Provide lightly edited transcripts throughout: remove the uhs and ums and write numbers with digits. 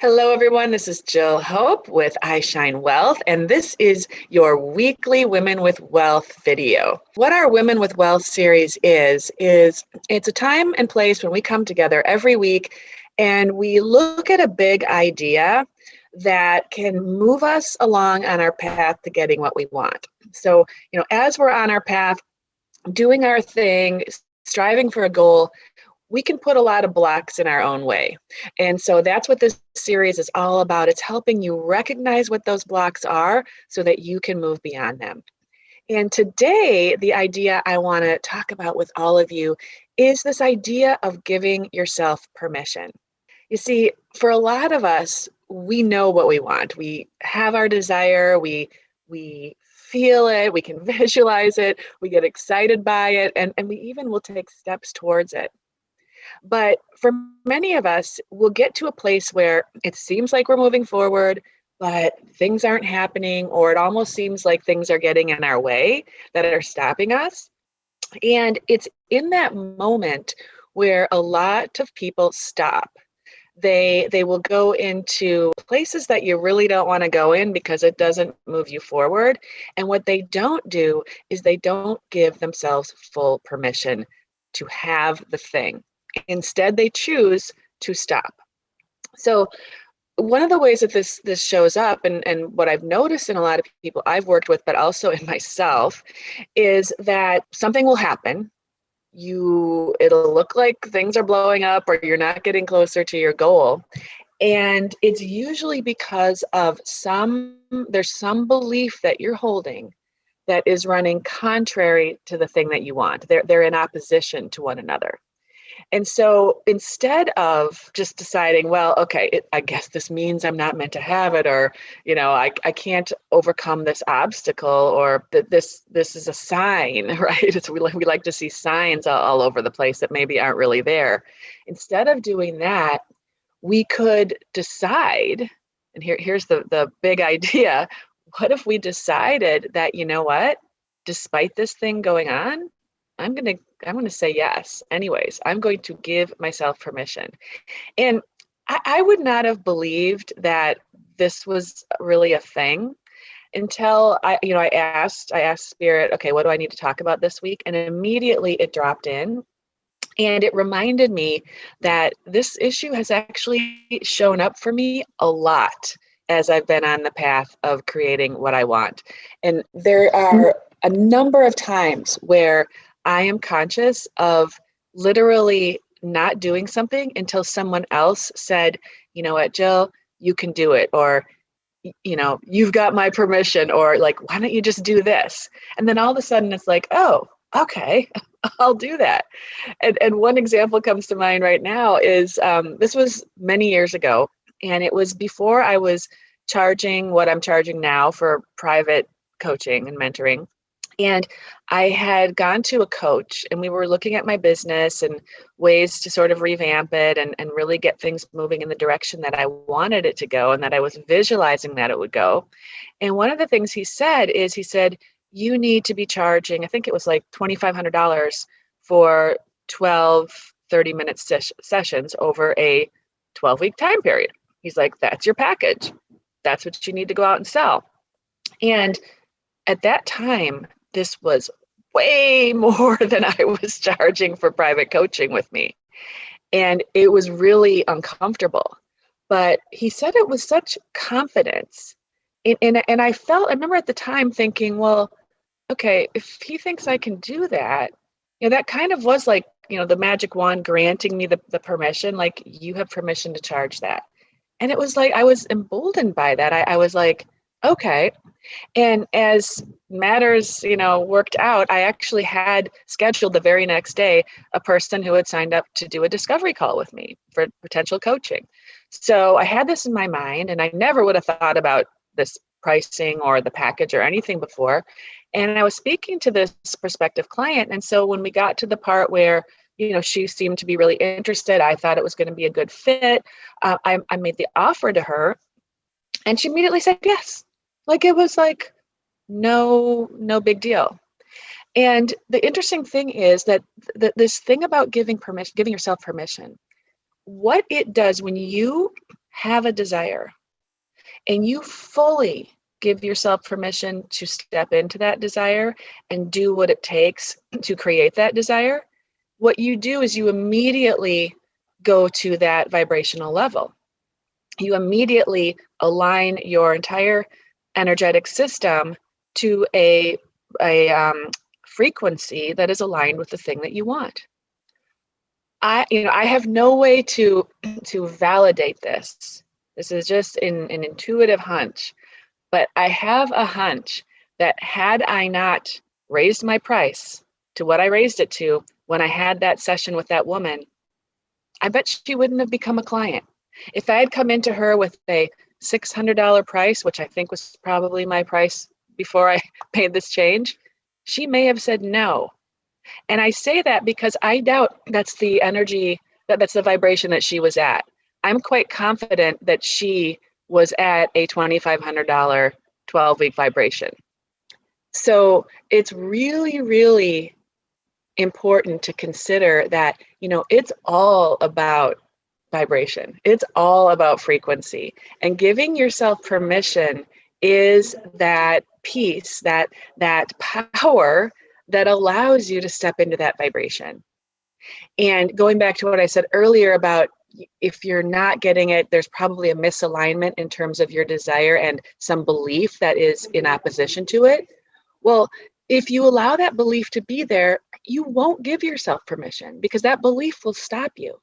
Hello, everyone. This is Jill Hope with I Shine Wealth, and this is your weekly Women with Wealth video. What our Women with Wealth series is it's a time and place when we come together every week and we look at a big idea that can move us along on our path to getting what we want. So, as we're on our path, doing our thing, striving for a goal, we can put a lot of blocks in our own way. And so that's what this series is all about. It's helping you recognize what those blocks are so that you can move beyond them. And today, the idea I want to talk about with all of you is this idea of giving yourself permission. You see, for a lot of us, we know what we want. We have our desire, we feel it, we can visualize it, we get excited by it, and we even will take steps towards it. But for many of us, we'll get to a place where it seems like we're moving forward, but things aren't happening, or it almost seems like things are getting in our way that are stopping us. And it's in that moment where a lot of people stop. They will go into places that you really don't want to go in because it doesn't move you forward. And what they don't do is they don't give themselves full permission to have the thing. Instead, they choose to stop. So one of the ways that this shows up, and what I've noticed in a lot of people I've worked with, but also in myself, is that something will happen. It'll look like things are blowing up or you're not getting closer to your goal. And it's usually because of there's some belief that you're holding that is running contrary to the thing that you want. They're in opposition to one another. And so instead of just deciding, well, okay, I guess this means I'm not meant to have it, or, I can't overcome this obstacle, or that this is a sign, right? We like to see signs all over the place that maybe aren't really there. Instead of doing that, we could decide, and here's the big idea. What if we decided that, what, despite this thing going on, I'm going to say yes. Anyways, I'm going to give myself permission. And I would not have believed that this was really a thing until I asked Spirit, okay, what do I need to talk about this week? And immediately it dropped in. And it reminded me that this issue has actually shown up for me a lot as I've been on the path of creating what I want. And there are a number of times where I am conscious of literally not doing something until someone else said, you know what, Jill, you can do it. Or, you've got my permission. Or like, why don't you just do this? And then all of a sudden it's like, oh, okay, I'll do that. And one example comes to mind right now is this was many years ago. And it was before I was charging what I'm charging now for private coaching and mentoring. And I had gone to a coach and we were looking at my business and ways to sort of revamp it and really get things moving in the direction that I wanted it to go and that I was visualizing that it would go. And one of the things he said, you need to be charging, I think it was like $2,500 for 12 30-minute sessions over a 12-week time period. He's like, that's your package. That's what you need to go out and sell. And at that time, this was way more than I was charging for private coaching with me. And it was really uncomfortable. But he said it with such confidence. And I remember at the time thinking, well, okay, if he thinks I can do that, that kind of was like, the magic wand granting me the permission, like you have permission to charge that. And it was like, I was emboldened by that. I was like, okay. And as matters, worked out, I actually had scheduled the very next day a person who had signed up to do a discovery call with me for potential coaching. So I had this in my mind, and I never would have thought about this pricing or the package or anything before. And I was speaking to this prospective client. And so when we got to the part where, she seemed to be really interested, I thought it was going to be a good fit. I made the offer to her and she immediately said yes. Like it was like, no big deal. And the interesting thing is that this thing about giving yourself permission, what it does when you have a desire, and you fully give yourself permission to step into that desire and do what it takes to create that desire, what you do is you immediately go to that vibrational level. You immediately align your entire energetic system to a frequency that is aligned with the thing that you want. I have no way to validate this. This is just an intuitive hunch, but I have a hunch that had I not raised my price to what I raised it to when I had that session with that woman, I bet she wouldn't have become a client. If I had come into her with a $600 price, which I think was probably my price before I made this change, she may have said no. And I say that because I doubt that's the energy, that's the vibration that she was at. I'm quite confident that she was at a $2,500 12-week vibration. So it's really, really important to consider that, it's all about vibration. It's all about frequency. And giving yourself permission is that peace, that power that allows you to step into that vibration. And going back to what I said earlier about if you're not getting it, there's probably a misalignment in terms of your desire and some belief that is in opposition to it. Well, if you allow that belief to be there, you won't give yourself permission because that belief will stop you.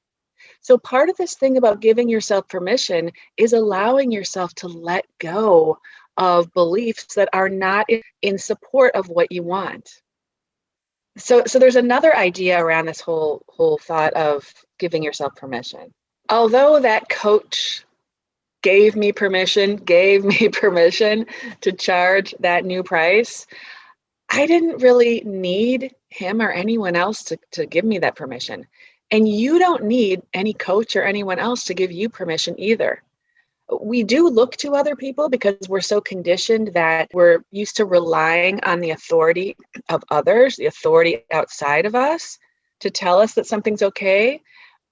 So part of this thing about giving yourself permission is allowing yourself to let go of beliefs that are not in support of what you want. So there's another idea around this whole thought of giving yourself permission. Although that coach gave me permission to charge that new price, I didn't really need him or anyone else to give me that permission. And you don't need any coach or anyone else to give you permission either. We do look to other people because we're so conditioned that we're used to relying on the authority of others, the authority outside of us, to tell us that something's okay.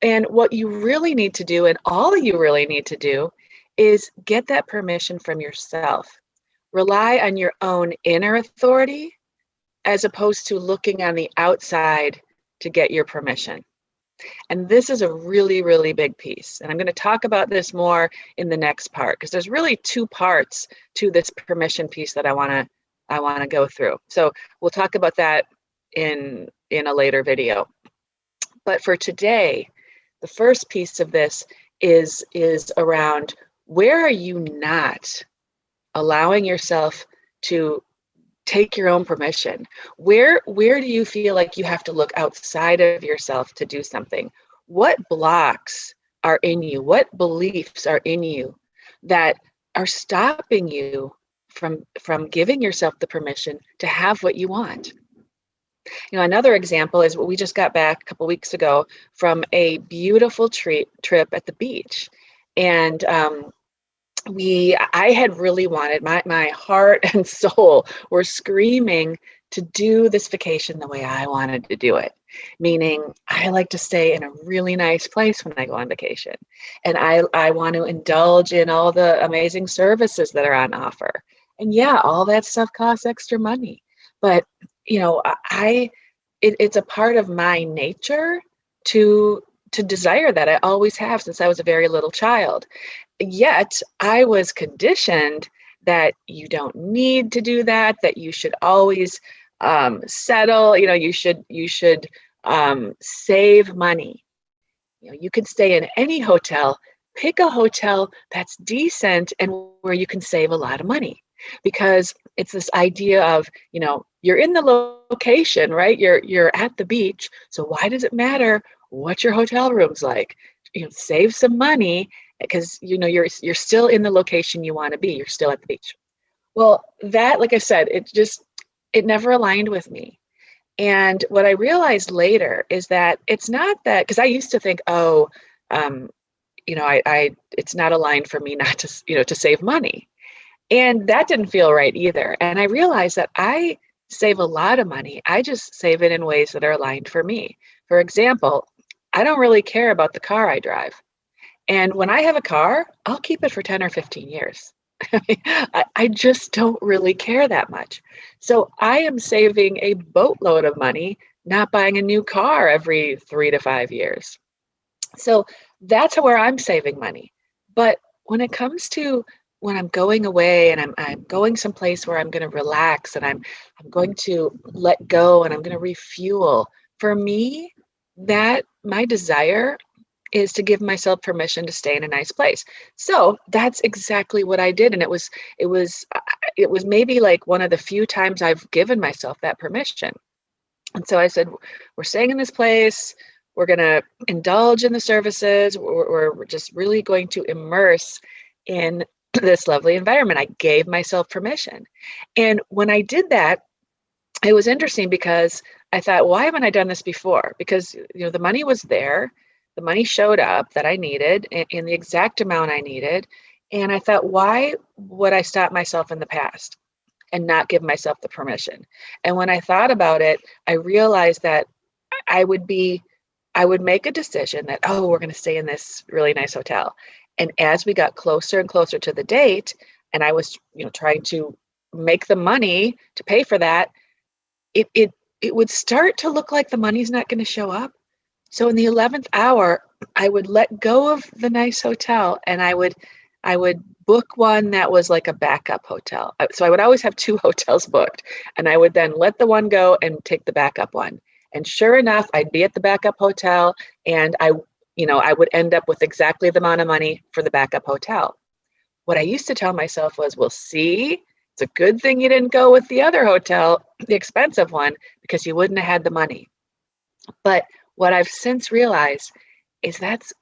And what you really need to do, and all you really need to do, is get that permission from yourself. Rely on your own inner authority as opposed to looking on the outside to get your permission. And this is a really, really big piece. And I'm going to talk about this more in the next part because there's really two parts to this permission piece that I want to go through. So we'll talk about that in a later video. But for today, the first piece of this is around where are you not allowing yourself to take your own permission? Where do you feel like you have to look outside of yourself to do something? What blocks are in you? What beliefs are in you that are stopping you from giving yourself the permission to have what you want? Another example is what we just got back a couple weeks ago from a beautiful trip at the beach. And I had really wanted, my heart and soul were screaming to do this vacation the way I wanted to do it. Meaning I like to stay in a really nice place when I go on vacation. And I want to indulge in all the amazing services that are on offer. And yeah, all that stuff costs extra money. But, it's a part of my nature to desire that. I always have since I was a very little child. Yet I was conditioned that you don't need to do that, that you should always settle, you should save money. You can stay in any hotel, pick a hotel that's decent and where you can save a lot of money. Because it's this idea of, you're in the location, right? You're at the beach. So why does it matter what your hotel room's like? Save some money because you're still in the location you want to be. You're still at the beach. Well, that, like I said, it never aligned with me. And what I realized later is that it's not that, because I used to think, it's not aligned for me not to save money. And that didn't feel right either. And I realized that I save a lot of money. I just save it in ways that are aligned for me. For example, I don't really care about the car I drive. And when I have a car, I'll keep it for 10 or 15 years. I just don't really care that much. So I am saving a boatload of money, not buying a new car every 3 to 5 years. So that's where I'm saving money. But when it comes to when I'm going away and I'm going someplace where I'm going to relax and I'm going to let go and I'm going to refuel, for me, that my desire is to give myself permission to stay in a nice place. So that's exactly what I did. And it was it was maybe like one of the few times I've given myself that permission. And so I said, we're staying in this place. We're going to indulge in the services. We're just really going to immerse in this lovely environment. I gave myself permission. And when I did that, it was interesting because I thought, why haven't I done this before? Because the money was there. The money showed up that I needed in the exact amount I needed. And I thought, why would I stop myself in the past and not give myself the permission? And when I thought about it, I realized that I would make a decision that, oh, we're going to stay in this really nice hotel. And as we got closer and closer to the date, and I was, trying to make the money to pay for that, it would start to look like the money's not going to show up. So in the 11th hour, I would let go of the nice hotel and I would book one that was like a backup hotel. So I would always have two hotels booked, and I would then let the one go and take the backup one. And sure enough, I'd be at the backup hotel and I would end up with exactly the amount of money for the backup hotel. What I used to tell myself was, well, see, it's a good thing you didn't go with the other hotel, the expensive one, because you wouldn't have had the money. But what I've since realized is that's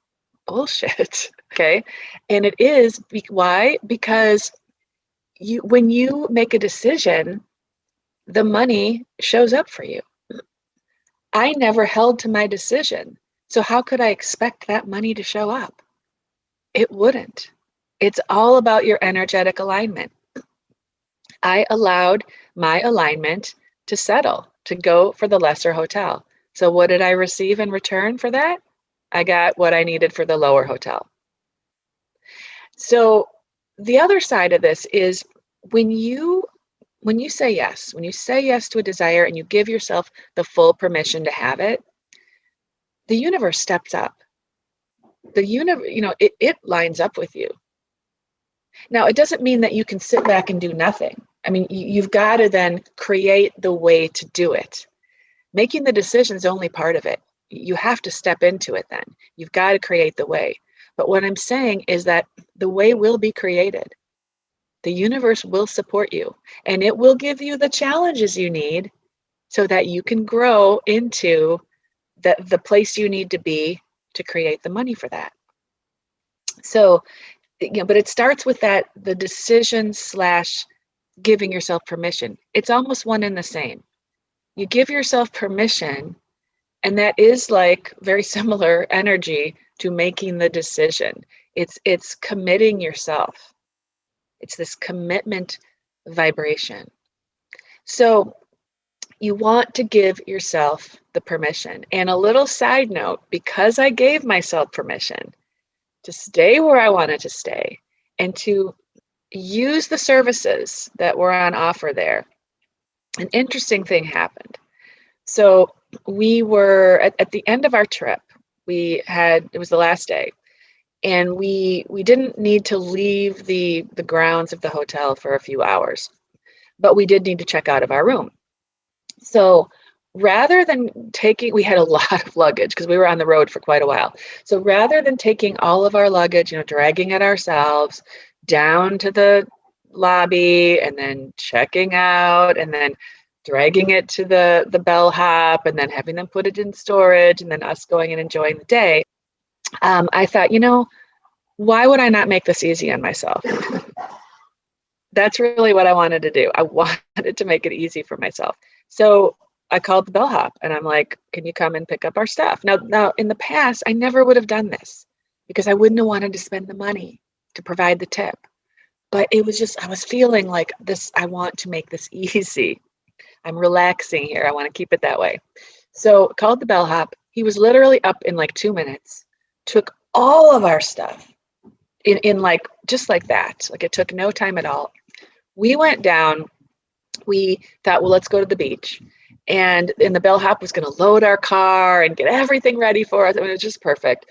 bullshit. Okay. And it is why? Because when you make a decision, the money shows up for you. I never held to my decision. So how could I expect that money to show up? It wouldn't. It's all about your energetic alignment. I allowed my alignment to settle, to go for the lesser hotel. So what did I receive in return for that? I got what I needed for the lower hotel. So the other side of this is when you say yes, to a desire and you give yourself the full permission to have it, the universe steps up. The universe, it lines up with you. Now, it doesn't mean that you can sit back and do nothing. I mean, you've got to then create the way to do it. Making the decision is only part of it. You have to step into it then. You've got to create the way. But what I'm saying is that the way will be created. The universe will support you, and it will give you the challenges you need so that you can grow into the place you need to be to create the money for that. So, but it starts with the decision / giving yourself permission. It's almost one and the same. You give yourself permission, and that is like very similar energy to making the decision. It's committing yourself. It's this commitment vibration. So you want to give yourself the permission. And a little side note, because I gave myself permission to stay where I wanted to stay and to use the services that were on offer there, an interesting thing happened. So we were at the end of our trip. It was the last day, and we didn't need to leave the grounds of the hotel for a few hours, but we did need to check out of our room. So rather than we had a lot of luggage because we were on the road for quite a while. So rather than taking all of our luggage, dragging it ourselves down to the lobby and then checking out and then dragging it to the bellhop and then having them put it in storage and then us going and enjoying the day, I thought, why would I not make this easy on myself? That's really what I wanted to do. I wanted to make it easy for myself. So I called the bellhop and I'm like, can you come and pick up our stuff? Now, in the past, I never would have done this because I wouldn't have wanted to spend the money to provide the tip. But it was just, I was feeling like this, I want to make this easy. I'm relaxing here. I want to keep it that way. So called the bellhop. He was literally up in like 2 minutes, took all of our stuff in like, just like that. Like it took no time at all. We went down, we thought, well, let's go to the beach. And the bellhop was going to load our car and get everything ready for us. I mean, it was just perfect.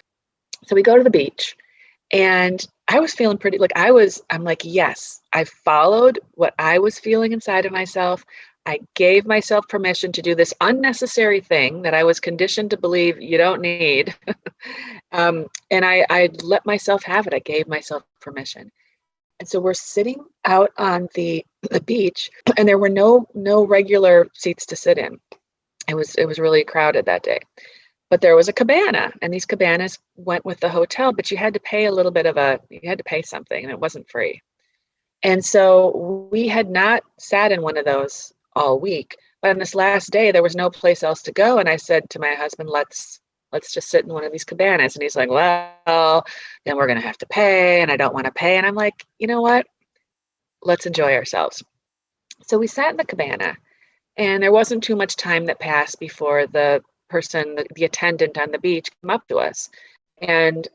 So we go to the beach, and I was feeling pretty, like I'm like, yes, I followed what I was feeling inside of myself. I gave myself permission to do this unnecessary thing that I was conditioned to believe you don't need. And I let myself have it. I gave myself permission. And so we're sitting out on the beach, and there were no regular seats to sit in. It was really crowded that day. But there was a cabana, and these cabanas went with the hotel, but you had to pay you had to pay something, and it wasn't free. And so we had not sat in one of those all week. But on this last day, there was no place else to go. And I said to my husband, let's just sit in one of these cabanas. And he's like, well, then we're going to have to pay, and I don't want to pay. And I'm like, you know what? Let's enjoy ourselves. So we sat in the cabana, and there wasn't too much time that passed before the person, the attendant on the beach, came up to us and,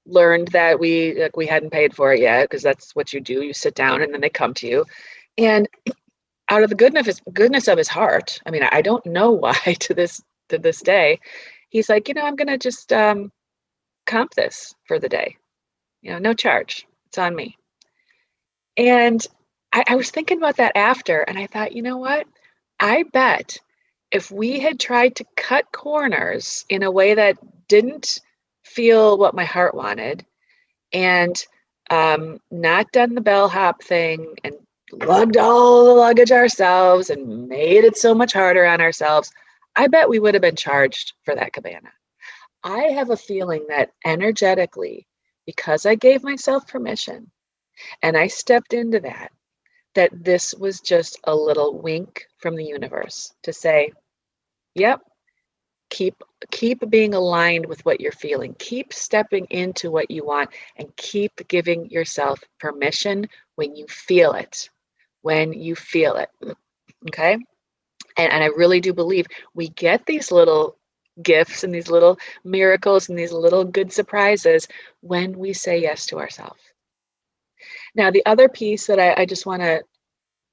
learned that we hadn't paid for it yet, because that's what you do. You sit down, and then they come to you. And out of the goodness of his heart, I mean, I don't know why to this day, he's like, I'm going to just comp this for the day. No charge. It's on me. And I was thinking about that after, and I thought, you know what? I bet if we had tried to cut corners in a way that didn't feel what my heart wanted, and not done the bellhop thing and lugged all the luggage ourselves and made it so much harder on ourselves, I bet we would have been charged for that cabana. I have a feeling that energetically, because I gave myself permission and I stepped into that this was just a little wink from the universe to say, yep, keep being aligned with what you're feeling. Keep stepping into what you want, and keep giving yourself permission when you feel it. When you feel it. Okay? And I really do believe we get these little gifts and these little miracles and these little good surprises when we say yes to ourselves. Now, the other piece that I just want to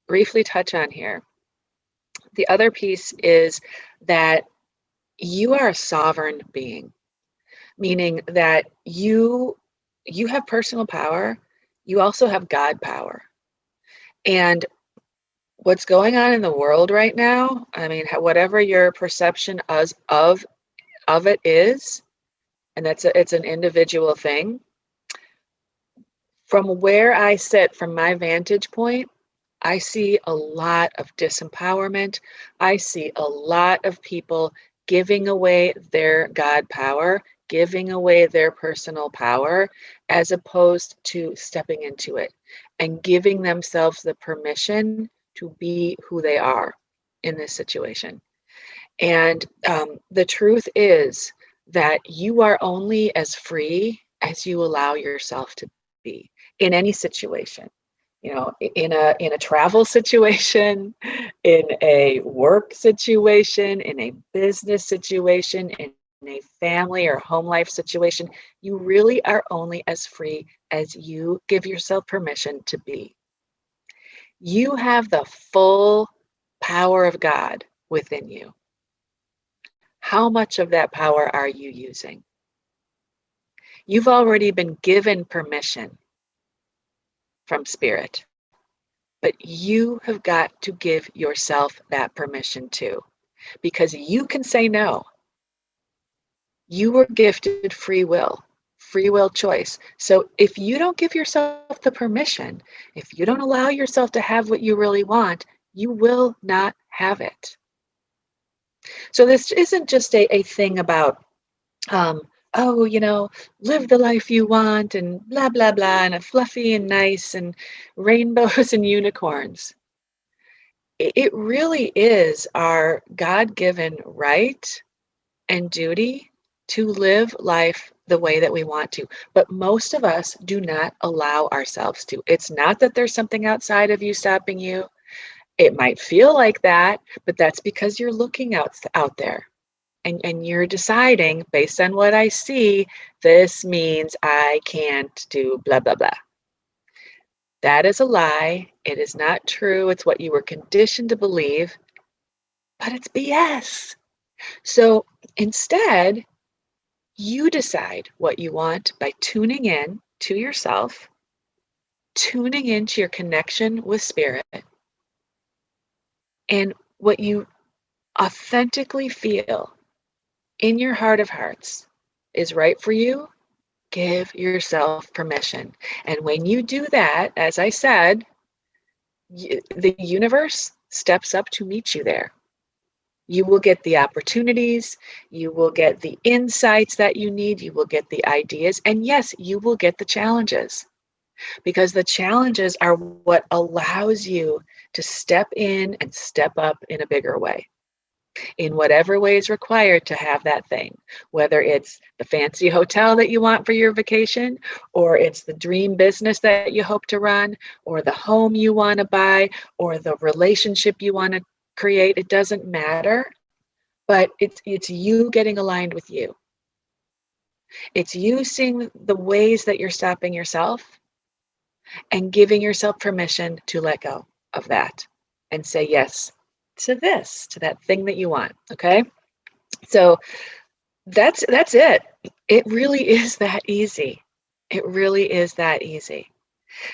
briefly touch on here, the other piece is that you are a sovereign being, meaning that you have personal power. You also have God power. And what's going on in the world right now, I mean, whatever your perception of it is, and it's an individual thing. From where I sit, from my vantage point, I see a lot of disempowerment. I see a lot of people giving away their God power, giving away their personal power, as opposed to stepping into it and giving themselves the permission to be who they are in this situation. And the truth is that you are only as free as you allow yourself to be in any situation. In a travel situation, in a work situation, in a business situation, in a family or home life situation, you really are only as free as you give yourself permission to be. You have the full power of God within you. How much of that power are you using? You've already been given permission from Spirit, but you have got to give yourself that permission too, because you can say no. You were gifted free will choice. So if you don't give yourself the permission, if you don't allow yourself to have what you really want, you will not have it. So this isn't just a thing about, live the life you want and blah, blah, blah, and a fluffy and nice and rainbows and unicorns. It really is our God-given right and duty to live life the way that we want to. But most of us do not allow ourselves to. It's not that there's something outside of you stopping you. It might feel like that, but that's because you're looking out there. And you're deciding based on what I see, this means I can't do blah, blah, blah. That is a lie. It is not true. It's what you were conditioned to believe, but it's BS. So instead, you decide what you want by tuning in to yourself, tuning into your connection with spirit, and what you authentically feel in your heart of hearts is right for you. Give yourself permission. And when you do that, as I said, the universe steps up to meet you there. You will get the opportunities, you will get the insights that you need, you will get the ideas, and yes, you will get the challenges, because the challenges are what allows you to step in and step up in a bigger way, in whatever way is required to have that thing, whether it's the fancy hotel that you want for your vacation, or it's the dream business that you hope to run, or the home you want to buy, or the relationship you want to create. It doesn't matter, but it's you getting aligned with you. It's you seeing the ways that you're stopping yourself and giving yourself permission to let go of that and say yes to this, to that thing that you want. Okay? So that's it. It really is that easy. It really is that easy.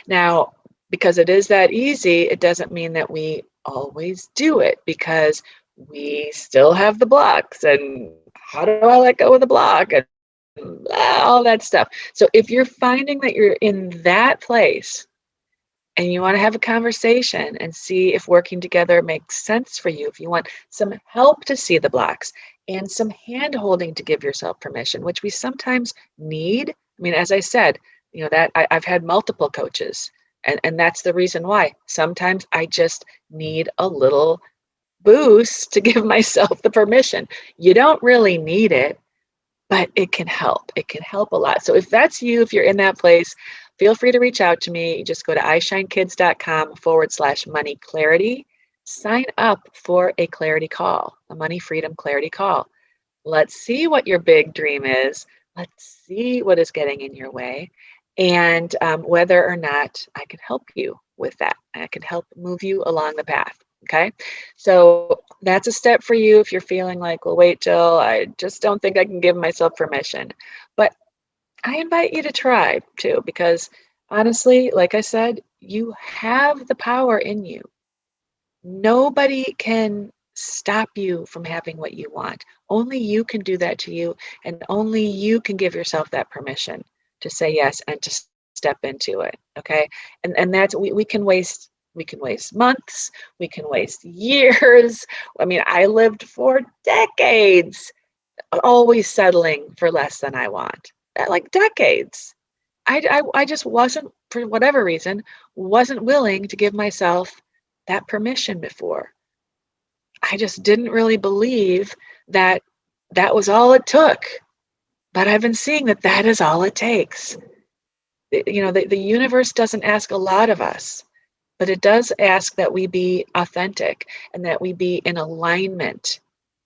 Now, because it is that easy, it doesn't mean that we always do it, because we still have the blocks, and how do I let go of the block, and all that stuff. So if you're finding that you're in that place and you want to have a conversation and see if working together makes sense for you, if you want some help to see the blocks and some hand holding to give yourself permission, which we sometimes need. I mean, as I said, that I've had multiple coaches, and that's the reason why. Sometimes I just need a little boost to give myself the permission. You don't really need it, but it can help. It can help a lot. So if that's you, if you're in that place, feel free to reach out to me. You just go to ishinekids.com/money clarity. Sign up for a clarity call, a money freedom clarity call. Let's see what your big dream is. Let's see what is getting in your way, and whether or not I can help you with that. I can help move you along the path. Okay, so that's a step for you if you're feeling like, well, wait, Jill, I just don't think I can give myself permission. But I invite you to try too, because honestly, like I said, you have the power in you. Nobody can stop you from having what you want. Only you can do that to you, and only you can give yourself that permission to say yes and to step into it. Okay. And that's we can waste months, we can waste years. I mean, I lived for decades always settling for less than I want. Like decades. I just wasn't, for whatever reason, wasn't willing to give myself that permission before. I just didn't really believe that that was all it took. But I've been seeing that that is all it takes. The universe doesn't ask a lot of us, but it does ask that we be authentic and that we be in alignment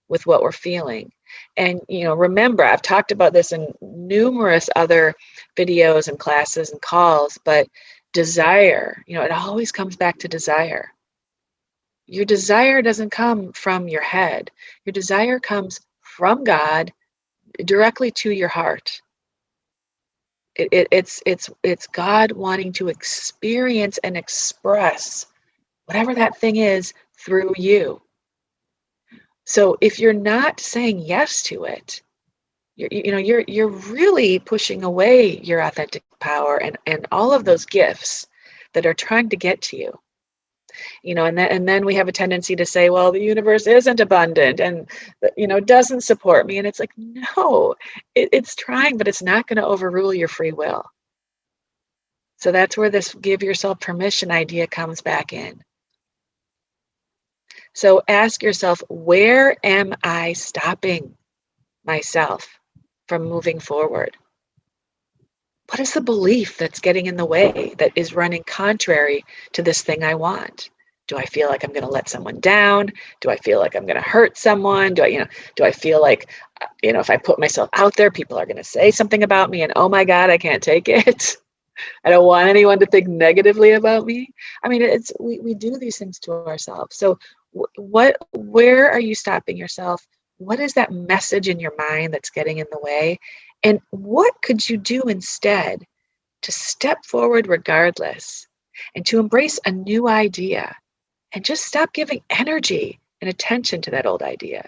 with what we're feeling. And remember, I've talked about this in numerous other videos and classes and calls, but desire, it always comes back to desire. Your desire doesn't come from your head. Your desire comes from God directly to your heart. It's God wanting to experience and express whatever that thing is through you. So if you're not saying yes to it, you're really pushing away your authentic power and all of those gifts that are trying to get to you. And then we have a tendency to say, well, the universe isn't abundant and doesn't support me. And it's like, no, it's trying, but it's not going to overrule your free will. So that's where this give yourself permission idea comes back in. So ask yourself, where am I stopping myself from moving forward? What is the belief that's getting in the way, that is running contrary to this thing I want? Do I feel like I'm going to let someone down? Do I feel like I'm going to hurt someone? Do I feel like, if I put myself out there, people are going to say something about me and oh my God, I can't take it. I don't want anyone to think negatively about me. I mean, we do these things to ourselves. So where are you stopping yourself? What is that message in your mind that's getting in the way? And what could you do instead to step forward regardless and to embrace a new idea and just stop giving energy and attention to that old idea?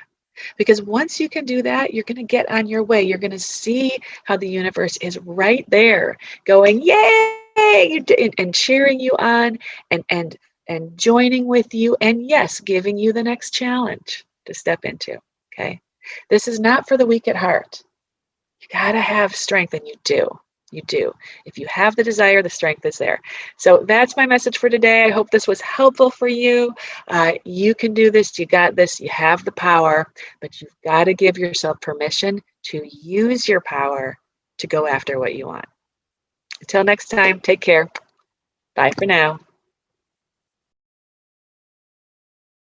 Because once you can do that, you're going to get on your way. You're going to see how the universe is right there going, yay, and cheering you on and joining with you. And yes, giving you the next challenge to step into. Okay. This is not for the weak at heart. You got to have strength, and you do. You do. If you have the desire, the strength is there. So that's my message for today. I hope this was helpful for you. You can do this. You got this. You have the power, but you've got to give yourself permission to use your power to go after what you want. Until next time, take care. Bye for now.